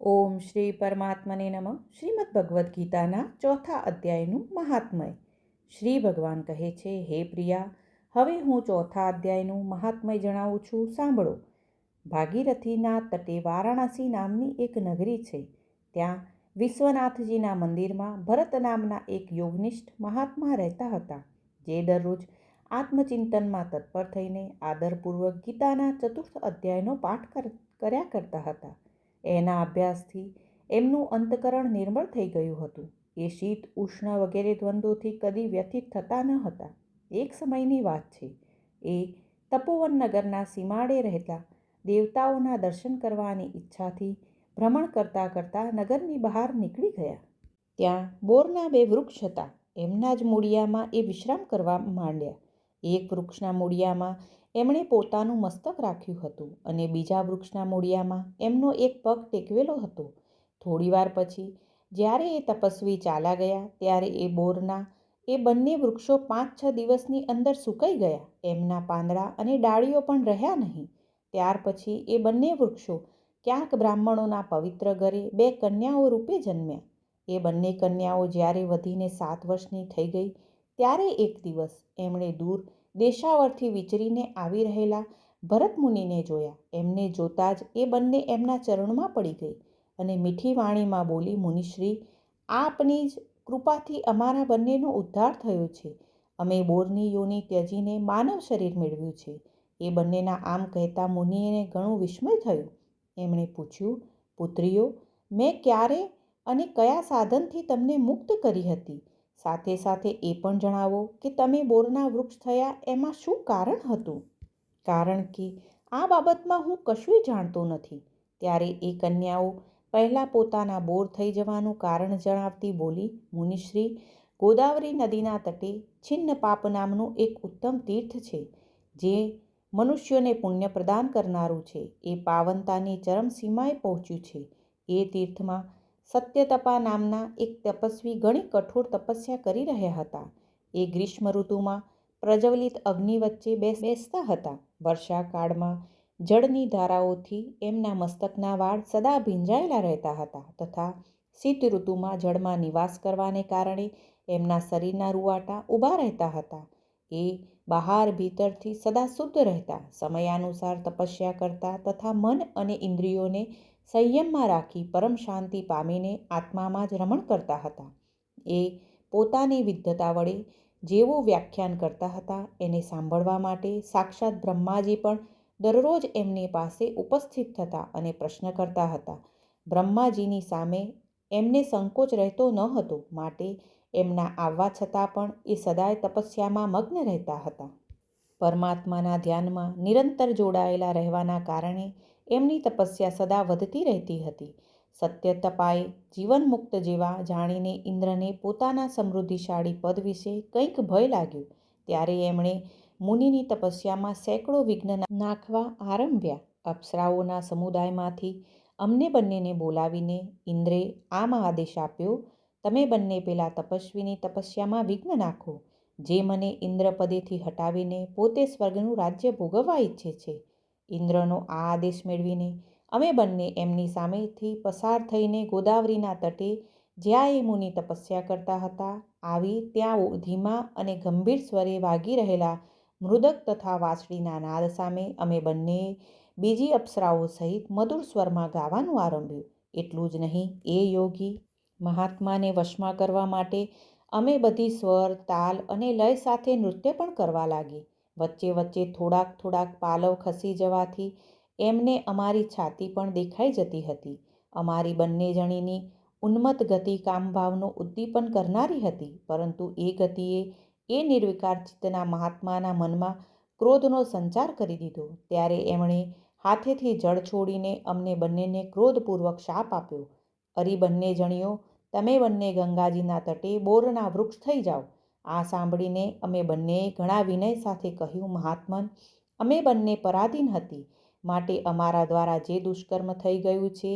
ઓમ શ્રી પરમાત્મને નમઃ. શ્રીમદ ભગવદ્ ગીતાના ચોથા અધ્યાયનું મહાત્મય. શ્રી ભગવાન કહે છે, હે પ્રિયા, હવે હું ચોથા અધ્યાયનું મહાત્મય જણાવું છું, સાંભળો. ભાગીરથીના તટે વારાણસી નામની એક નગરી છે. ત્યાં વિશ્વનાથજીના મંદિરમાં ભરત નામના એક યોગનિષ્ઠ મહાત્મા રહેતા હતા, જે દરરોજ આત્મચિંતનમાં તત્પર થઈને આદરપૂર્વક ગીતાના ચતુર્થ અધ્યાયનો પાઠ કર્યા કરતા હતા. એના અભ્યાસથી એમનું અંતકરણ નિર્મળ થઈ ગયું હતું. એ શીત ઉષ્ણ વગેરે દ્વંદ્વોથી કદી વ્યથિત થતા ન હતા. એક સમયની વાત છે. એ તપોવન નગરના સીમાડે રહેતા દેવતાઓના દર્શન કરવાની ઈચ્છાથી ભ્રમણ કરતાં કરતાં નગરની બહાર નીકળી ગયા. ત્યાં બોરના 2 વૃક્ષ હતા. એમના જ મૂળિયામાં એ વિશ્રામ કરવા માંડ્યા. એક વૃક્ષના મૂળિયામાં એમણે પોતાનું મસ્તક રાખ્યું હતું અને બીજા વૃક્ષના મૂળિયામાં એમનો એક પગ ટેકવેલો હતો. થોડીવાર પછી જ્યારે એ તપસ્વી ચાલ્યા ગયા, ત્યારે એ બોરના એ બંને વૃક્ષો 5-6 દિવસની અંદર સુકાઈ ગયા. એમના પાંદડા અને ડાળીઓ પણ રહ્યા નહીં. ત્યાર પછી એ બંને વૃક્ષો ક્યાંક બ્રાહ્મણોના પવિત્ર ઘરે 2 કન્યાઓ રૂપે જન્મ્યા. એ બંને કન્યાઓ જ્યારે વધીને 7 વર્ષની થઈ ગઈ, ત્યારે એક દિવસ એમણે દૂર દેશાવરથી વિચરીને આવી રહેલા ભરત મુનિને જોયા. એમને જોતાં જ એ બંને એમના ચરણમાં પડી ગઈ અને મીઠી વાણીમાં બોલી, મુનિશ્રી, આપની જ કૃપાથી અમારા બંનેનો ઉદ્ધાર થયો છે. અમે બોરની યોનિ ત્યજીને માનવ શરીર મેળવ્યું છે. એ બંનેના આમ કહેતા મુનિને ઘણું વિસ્મય થયું. એમણે પૂછ્યું, પુત્રીઓ, મેં ક્યારે અને કયા સાધનથી તમને મુક્ત કરી હતી? સાથે સાથે એ પણ જણાવો કે તમે બોરના વૃક્ષ થયા એમાં શું કારણ હતું? કારણ કે આ બાબતમાં હું કશુંય જાણતો નથી. ત્યારે એ કન્યાઓ પહેલાં પોતાના બોર થઈ જવાનું કારણ જણાવતી બોલી, મુનિશ્રી, ગોદાવરી નદીના તટે છિન્નપાપ નામનું એક ઉત્તમ તીર્થ છે, જે મનુષ્યોને પુણ્ય પ્રદાન કરનારું છે. એ પાવનતાની ચરમ સીમાએ પહોંચ્યું છે. એ તીર્થમાં સત્યતપા નામના એક તપસ્વી ઘણી કઠોર તપસ્યા કરી રહ્યા હતા. એ ગ્રીષ્મ ઋતુમાં પ્રજ્વલિત અગ્નિ વચ્ચે બેસતા હતા. વર્ષાકાળમાં જળની ધારાઓથી એમના મસ્તકના વાળ સદા ભીંજાયેલા રહેતા હતા તથા શીત ઋતુમાં જળમાં નિવાસ કરવાને કારણે એમના શરીરના રૂવાટા ઊભા રહેતા હતા. એ બહાર ભીતરથી સદા શુદ્ધ રહેતા, સમયાનુસાર તપસ્યા કરતા તથા મન અને ઇન્દ્રિયોને સંયમમાં રાખી પરમ શાંતિ પામીને આત્મામાં જ રમણ કરતા હતા. એ પોતાની વિદ્વતા વડે જેવું વ્યાખ્યાન કરતા હતા, એને સાંભળવા માટે સાક્ષાત બ્રહ્માજી પણ દરરોજ એમની પાસે ઉપસ્થિત થતા અને પ્રશ્ન કરતા હતા. બ્રહ્માજીની સામે એમને સંકોચ રહેતો ન હતો, માટે એમના આવવા છતાં પણ એ સદાય તપસ્યામાં મગ્ન રહેતા હતા. પરમાત્માના ધ્યાનમાં નિરંતર જોડાયેલા રહેવાના કારણે એમની તપસ્યા સદા વધતી રહેતી હતી. સત્યતપાએ જીવન મુક્ત જેવા જાણીને ઇન્દ્રને પોતાના સમૃદ્ધિશાળી પદ વિશે કંઈક ભય લાગ્યું. ત્યારે એમણે મુનિની તપસ્યામાં સેંકડો વિઘ્ન નાખવા આરંભ્યા. અપ્સરાઓના સમુદાયમાંથી અમને બંનેને બોલાવીને ઇન્દ્રે આમ આદેશ આપ્યો, તમે બંને પેલા તપસ્વીની તપસ્યામાં વિઘ્ન નાખો, જે મને ઇન્દ્રપદેથી હટાવીને પોતે સ્વર્ગનું રાજ્ય ભોગવવા ઈચ્છે છે. ઇન્દ્રનો આ આદેશ મેળવીને અમે બંને એમની સામેથી પસાર થઈને ગોદાવરીના તટે જ્યાં એ મુનિ તપસ્યા કરતા હતા આવી ત્યાં ધીમા અને ગંભીર સ્વરે વાગી રહેલા મૃદક તથા વાંસળીના નાદ સામે અમે બંનેએ બીજી અપ્સરાઓ સહિત મધુર સ્વરમાં ગાવાનું આરંભ્યું. એટલું જ નહીં, એ યોગી મહાત્માને વશમાં કરવા માટે અમે બધી સ્વર, તાલ અને લય સાથે નૃત્ય પણ કરવા લાગી. વચ્ચે વચ્ચે થોડાક પાલવ ખસી જવાથી એમને અમારી છાતી પણ દેખાઈ જતી હતી. અમારી બંને જણીની ઉન્મત્ત ગતિ કામભાવનું ઉદ્દીપન કરનારી હતી, પરંતુ એ ગતિએ એ નિર્વિકાર ચિત્તના મહાત્માના મનમાં ક્રોધનો સંચાર કરી દીધો. ત્યારે એમણે હાથેથી જળ છોડીને અમને બંનેને ક્રોધપૂર્વક શાપ આપ્યો, અરી બંને જણીઓ, તમે બંને ગંગાજીના તટે બોરના વૃક્ષ થઈ જાઓ. આ સાંભળીને અમે બંનેએ ઘણા વિનય સાથે કહ્યું, મહાત્મન, અમે બંને પરાધીન હતી, માટે અમારા દ્વારા જે દુષ્કર્મ થઈ ગયું છે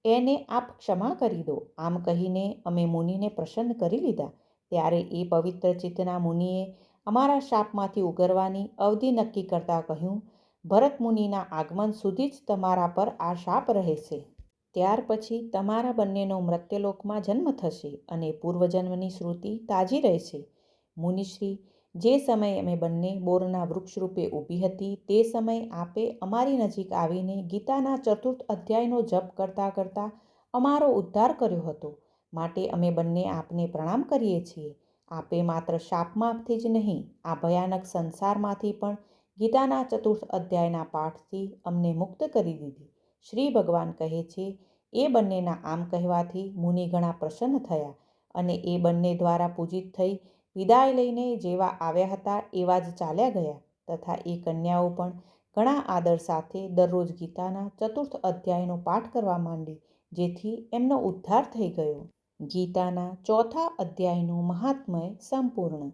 એને આપ ક્ષમા કરી દો. આમ કહીને અમે મુનિને પ્રસન્ન કરી લીધા. ત્યારે એ પવિત્ર ચિત્તના મુનિએ અમારા શાપમાંથી ઉગરવાની અવધિ નક્કી કરતાં કહ્યું, ભરત મુનિના આગમન સુધી જ તમારા પર આ શાપ રહેશે. ત્યાર પછી તમારા બંનેનો મૃત્યુલોકમાં જન્મ થશે અને પૂર્વજન્મની શ્રુતિ તાજી રહેશે. મુનિશ્રી, જે સમયે અમે બંને બોરના વૃક્ષરૂપે ઊભી હતી તે સમયે આપે અમારી નજીક આવીને ગીતાના 4th અધ્યાયનો જપ કરતાં કરતાં અમારો ઉદ્ધાર કર્યો હતો. માટે અમે બંને આપને પ્રણામ કરીએ છીએ. આપે માત્ર શાપમાંથી જ નહીં, આ ભયાનક સંસારમાંથી પણ ગીતાના 4th અધ્યાયના પાઠથી અમને મુક્ત કરી દીધી. શ્રી ભગવાન કહે છે, એ બંનેના આમ કહેવાથી મુનિ ઘણા પ્રસન્ન થયા અને એ બંને દ્વારા પૂજિત થઈ વિદાય લઈને જેવા આવ્યા હતા એવા જ ચાલ્યા ગયા તથા એ કન્યાઓ પણ ઘણા આદર સાથે દરરોજ ગીતાના 4th અધ્યાયનો પાઠ કરવા માંડી, જેથી એમનો ઉદ્ધાર થઈ ગયો. ગીતાના 4થા અધ્યાયનું મહાત્મય સંપૂર્ણ.